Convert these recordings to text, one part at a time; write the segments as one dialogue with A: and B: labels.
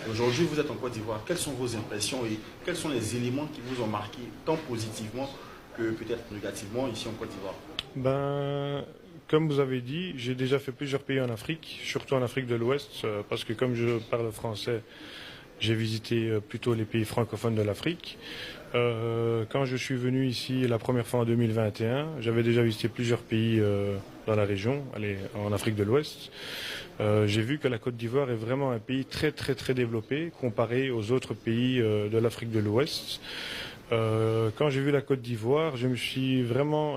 A: Aujourd'hui, vous êtes en Côte d'Ivoire. Quelles sont vos impressions et quels sont les éléments qui vous ont marqué tant positivement que peut-être négativement ici en Côte d'Ivoire?
B: Ben, comme vous avez dit, j'ai déjà fait plusieurs pays en Afrique, surtout en Afrique de l'Ouest, parce que comme je parle français, j'ai visité plutôt les pays francophones de l'Afrique. Quand je suis venu ici la première fois en 2021, j'avais déjà visité plusieurs pays dans la région, en Afrique de l'Ouest. J'ai vu que la Côte d'Ivoire est vraiment un pays très très très développé comparé aux autres pays de l'Afrique de l'Ouest. Quand j'ai vu la Côte d'Ivoire, je me suis vraiment,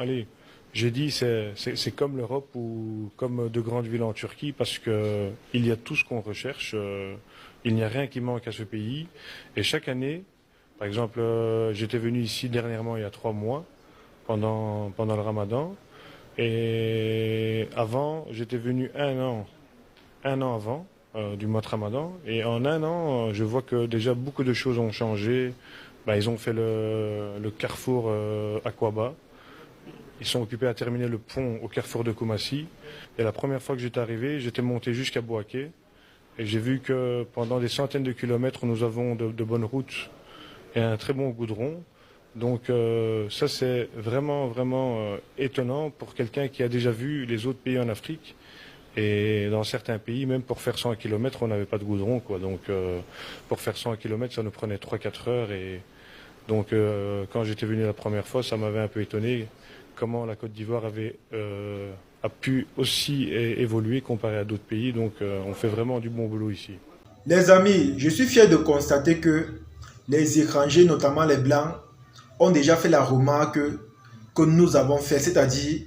B: j'ai dit c'est comme l'Europe ou comme de grandes villes en Turquie parce que il y a tout ce qu'on recherche. Il n'y a rien qui manque à ce pays. Et chaque année, par exemple, j'étais venu ici dernièrement il y a 3 mois pendant le Ramadan. Et avant, j'étais venu un an avant du mois de Ramadan. Et en un an, je vois que déjà beaucoup de choses ont changé. Ben, ils ont fait le carrefour Aquaba. Ils sont occupés à terminer le pont au carrefour de Koumassi. Et la première fois que j'étais arrivé, j'étais monté jusqu'à Bouaké. Et j'ai vu que pendant des centaines de kilomètres, nous avons de bonnes routes et un très bon goudron. Donc ça, c'est vraiment, vraiment étonnant pour quelqu'un qui a déjà vu les autres pays en Afrique. Et dans certains pays, même pour faire 100 kilomètres, on n'avait pas de goudron, quoi. Donc pour faire 100 kilomètres, ça nous prenait 3-4 heures. Et donc quand j'étais venu la première fois, ça m'avait un peu étonné comment la Côte d'Ivoire a pu aussi évoluer comparé à d'autres pays. Donc on fait vraiment du bon boulot ici.
C: Les amis, je suis fier de constater que les étrangers, notamment les Blancs, ont déjà fait la remarque que nous avons fait, c'est-à-dire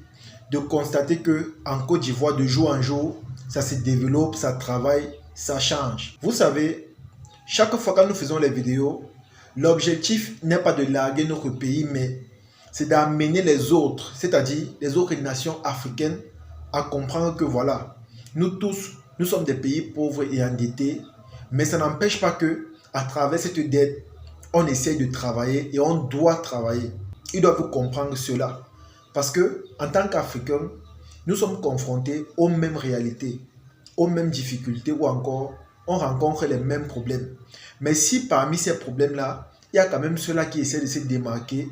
C: de constater que en Côte d'Ivoire, de jour en jour, ça se développe, ça travaille, ça change. Vous savez, chaque fois que nous faisons les vidéos, l'objectif n'est pas de larguer notre pays, mais c'est d'amener les autres, c'est-à-dire les autres nations africaines, à comprendre que voilà, nous tous, nous sommes des pays pauvres et endettés, mais ça n'empêche pas que, à travers cette dette, on essaye de travailler et on doit travailler. Ils doivent comprendre cela. Parce que, en tant qu'Africains, nous sommes confrontés aux mêmes réalités, aux mêmes difficultés ou encore, on rencontre les mêmes problèmes. Mais si parmi ces problèmes-là, il y a quand même ceux-là qui essaient de se démarquer,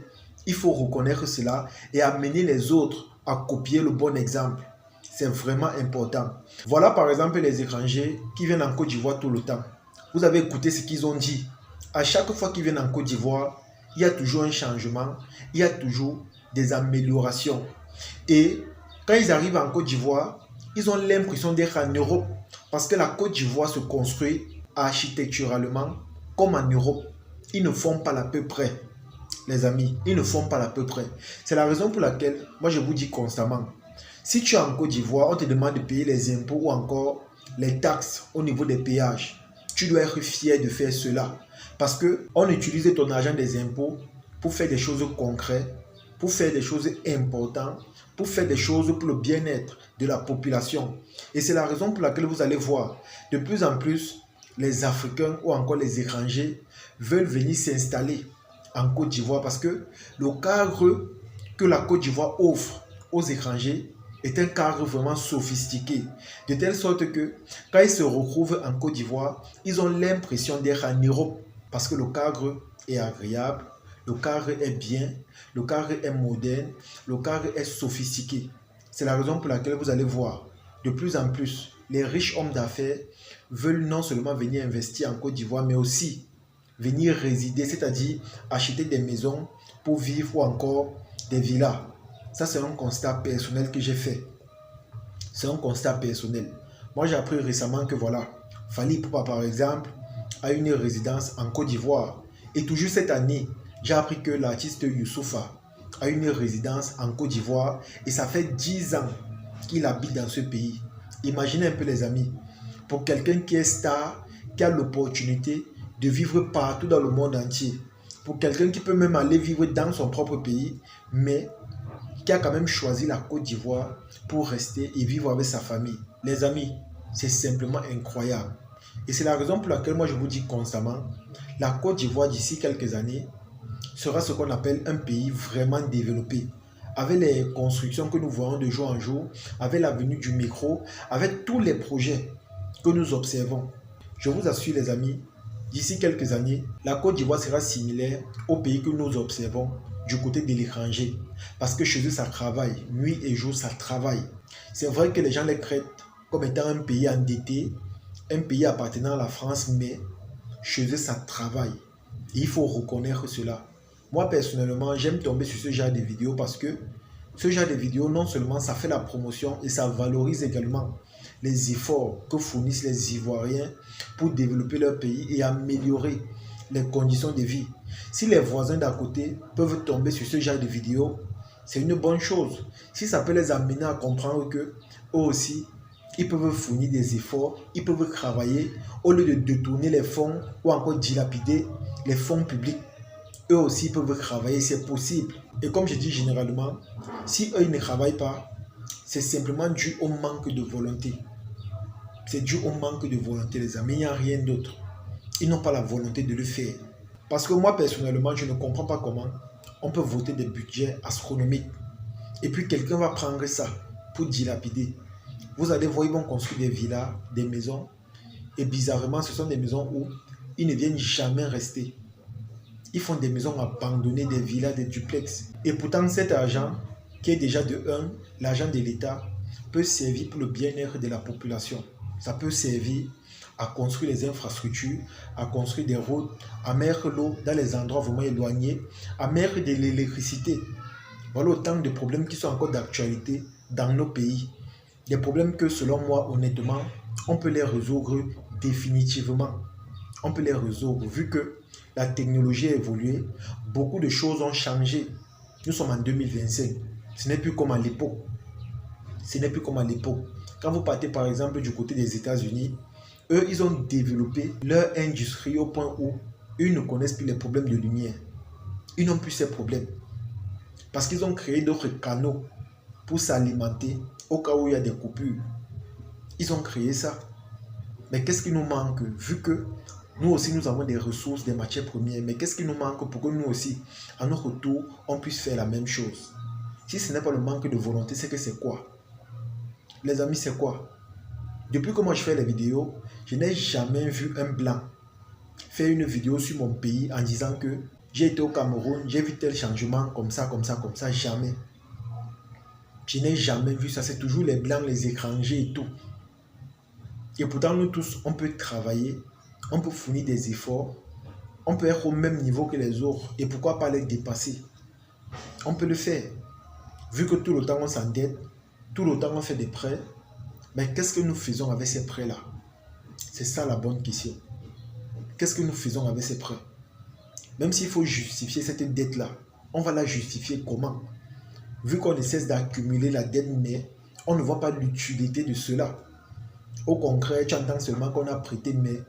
C: il faut reconnaître cela et amener les autres à copier le bon exemple. C'est vraiment important. Voilà par exemple les étrangers qui viennent en Côte d'Ivoire tout le temps. Vous avez écouté ce qu'ils ont dit. À chaque fois qu'ils viennent en Côte d'Ivoire, il y a toujours un changement, il y a toujours des améliorations. Et quand ils arrivent en Côte d'Ivoire, ils ont l'impression d'être en Europe parce que la Côte d'Ivoire se construit architecturalement comme en Europe. Ils ne font pas l'à peu près, les amis. Ils ne font pas l'à peu près. C'est la raison pour laquelle, moi je vous dis constamment, si tu es en Côte d'Ivoire, on te demande de payer les impôts ou encore les taxes au niveau des péages. Tu dois être fier de faire cela. Parce qu'on utilise ton argent des impôts pour faire des choses concrètes, pour faire des choses importantes, pour faire des choses pour le bien-être de la population. Et c'est la raison pour laquelle vous allez voir de plus en plus les Africains ou encore les étrangers veulent venir s'installer en Côte d'Ivoire parce que le cadre que la Côte d'Ivoire offre aux étrangers est un cadre vraiment sophistiqué, de telle sorte que quand ils se retrouvent en Côte d'Ivoire, ils ont l'impression d'être en Europe parce que le cadre est agréable, le cadre est bien, le cadre est moderne, le cadre est sophistiqué. C'est la raison pour laquelle vous allez voir de plus en plus les riches hommes d'affaires veulent non seulement venir investir en Côte d'Ivoire, mais aussi venir résider, c'est-à-dire acheter des maisons pour vivre ou encore des villas. Ça, c'est un constat personnel que j'ai fait. C'est un constat personnel. Moi, j'ai appris récemment que voilà, Fally Ipupa, par exemple, a une résidence en Côte d'Ivoire. Et toujours cette année, j'ai appris que l'artiste Youssoupha a une résidence en Côte d'Ivoire. Et ça fait 10 ans qu'il habite dans ce pays. Imaginez un peu les amis. Pour quelqu'un qui est star, qui a l'opportunité de vivre partout dans le monde entier. Pour quelqu'un qui peut même aller vivre dans son propre pays, mais qui a quand même choisi la Côte d'Ivoire pour rester et vivre avec sa famille. Les amis, c'est simplement incroyable. Et c'est la raison pour laquelle moi je vous dis constamment, la Côte d'Ivoire d'ici quelques années sera ce qu'on appelle un pays vraiment développé. Avec les constructions que nous voyons de jour en jour, avec la venue du métro, avec tous les projets que nous observons. Je vous assure les amis, d'ici quelques années, la Côte d'Ivoire sera similaire aux pays que nous observons du côté de l'étranger. Parce que chez eux, ça travaille. Nuit et jour, ça travaille. C'est vrai que les gens les traitent comme étant un pays endetté, un pays appartenant à la France, mais chez eux, ça travaille. Et il faut reconnaître cela. Moi, personnellement, j'aime tomber sur ce genre de vidéos parce que ce genre de vidéos, non seulement ça fait la promotion et ça valorise également les efforts que fournissent les Ivoiriens pour développer leur pays et améliorer les conditions de vie. Si les voisins d'à côté peuvent tomber sur ce genre de vidéos, c'est une bonne chose. Si ça peut les amener à comprendre que eux aussi, ils peuvent fournir des efforts, ils peuvent travailler au lieu de détourner les fonds ou encore dilapider les fonds publics. Eux aussi peuvent travailler, c'est possible. Et comme je dis généralement, si eux ils ne travaillent pas, c'est simplement dû au manque de volonté. C'est dû au manque de volonté, les amis. Il n'y a rien d'autre. Ils n'ont pas la volonté de le faire. Parce que moi, personnellement, je ne comprends pas comment on peut voter des budgets astronomiques. Et puis quelqu'un va prendre ça pour dilapider. Vous allez voir, ils vont construire des villas, des maisons. Et bizarrement, ce sont des maisons où ils ne viennent jamais rester. Ils font des maisons abandonnées, des villas, des duplex. Et pourtant, cet argent, qui est déjà de 1, l'argent de l'État, peut servir pour le bien-être de la population. Ça peut servir à construire les infrastructures, à construire des routes, à mettre l'eau dans les endroits vraiment éloignés, à mettre de l'électricité. Voilà autant de problèmes qui sont encore d'actualité dans nos pays. Des problèmes que, selon moi, honnêtement, on peut les résoudre définitivement. On peut les résoudre vu que la technologie a évolué, beaucoup de choses ont changé. Nous sommes en 2025. Ce n'est plus comme à l'époque. Ce n'est plus comme à l'époque. Quand vous partez par exemple du côté des États-Unis, eux, ils ont développé leur industrie au point où ils ne connaissent plus les problèmes de lumière. Ils n'ont plus ces problèmes. Parce qu'ils ont créé d'autres canaux pour s'alimenter au cas où il y a des coupures. Ils ont créé ça. Mais qu'est-ce qui nous manque? Vu que nous aussi, nous avons des ressources, des matières premières. Mais qu'est-ce qui nous manque pour que nous aussi, à notre tour, on puisse faire la même chose? Si ce n'est pas le manque de volonté, c'est que c'est quoi? Les amis, c'est quoi? Depuis que moi je fais les vidéos, je n'ai jamais vu un blanc faire une vidéo sur mon pays en disant que j'ai été au Cameroun, j'ai vu tel changement, comme ça, comme ça, comme ça. Jamais. Je n'ai jamais vu ça. C'est toujours les blancs, les étrangers et tout. Et pourtant, nous tous, on peut travailler, on peut fournir des efforts, on peut être au même niveau que les autres. Et pourquoi pas les dépasser? On peut le faire. Vu que tout le temps on s'endette, tout le temps on fait des prêts, mais qu'est-ce que nous faisons avec ces prêts-là? C'est ça la bonne question. Qu'est-ce que nous faisons avec ces prêts? Même s'il faut justifier cette dette-là, on va la justifier comment? Vu qu'on ne cesse d'accumuler la dette, mais on ne voit pas l'utilité de cela. Au concret, tu entends seulement qu'on a prêté, mais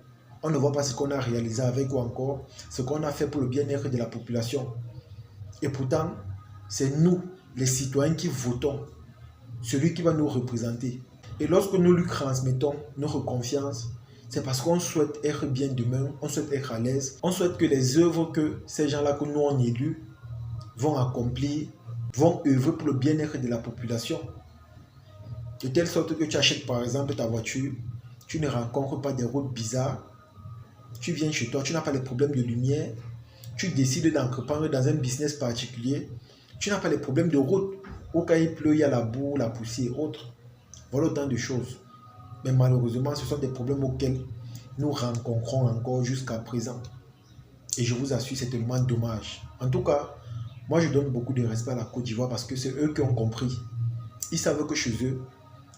C: on ne voit pas ce qu'on a réalisé avec ou encore ce qu'on a fait pour le bien-être de la population. Et pourtant, c'est nous, les citoyens, qui votons celui qui va nous représenter. Et lorsque nous lui transmettons notre confiance, c'est parce qu'on souhaite être bien demain, on souhaite être à l'aise, on souhaite que les œuvres que ces gens-là que nous on élus vont accomplir, vont œuvrer pour le bien-être de la population. De telle sorte que tu achètes par exemple ta voiture, tu ne rencontres pas des routes bizarres, tu viens chez toi, tu n'as pas les problèmes de lumière, tu décides d'entreprendre dans un business particulier, tu n'as pas les problèmes de route, ou quand il pleut, il y a la boue, la poussière et autres. Voilà autant de choses. Mais malheureusement, ce sont des problèmes auxquels nous rencontrons encore jusqu'à présent. Et je vous assure, c'est tellement dommage. En tout cas, moi je donne beaucoup de respect à la Côte d'Ivoire parce que c'est eux qui ont compris. Ils savent que chez eux,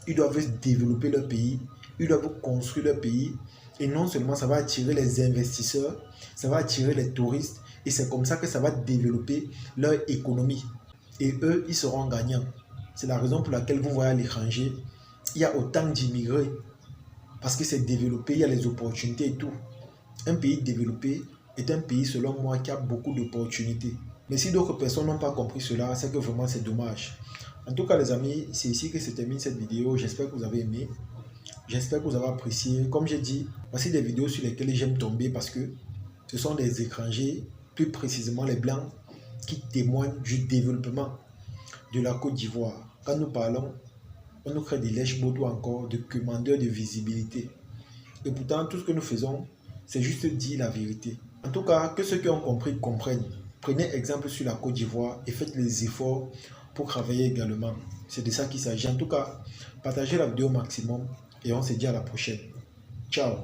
C: ils doivent développer leur pays, ils doivent construire leur pays. Et non seulement ça va attirer les investisseurs, ça va attirer les touristes. Et c'est comme ça que ça va développer leur économie. Et eux, ils seront gagnants. C'est la raison pour laquelle vous voyez à l'étranger, il y a autant d'immigrés. Parce que c'est développé, il y a les opportunités et tout. Un pays développé est un pays, selon moi, qui a beaucoup d'opportunités. Mais si d'autres personnes n'ont pas compris cela, c'est que vraiment c'est dommage. En tout cas, les amis, c'est ici que se termine cette vidéo. J'espère que vous avez aimé. J'espère que vous avez apprécié. Comme j'ai dit, voici des vidéos sur lesquelles j'aime tomber parce que ce sont des étrangers, plus précisément les Blancs, qui témoignent du développement de la Côte d'Ivoire. Quand nous parlons, on nous crée des lèche-bottes ou encore de commandeurs de visibilité. Et pourtant, tout ce que nous faisons, c'est juste dire la vérité. En tout cas, que ceux qui ont compris comprennent. Prenez exemple sur la Côte d'Ivoire et faites les efforts pour travailler également. C'est de ça qu'il s'agit. En tout cas, partagez la vidéo au maximum et on se dit à la prochaine. Ciao.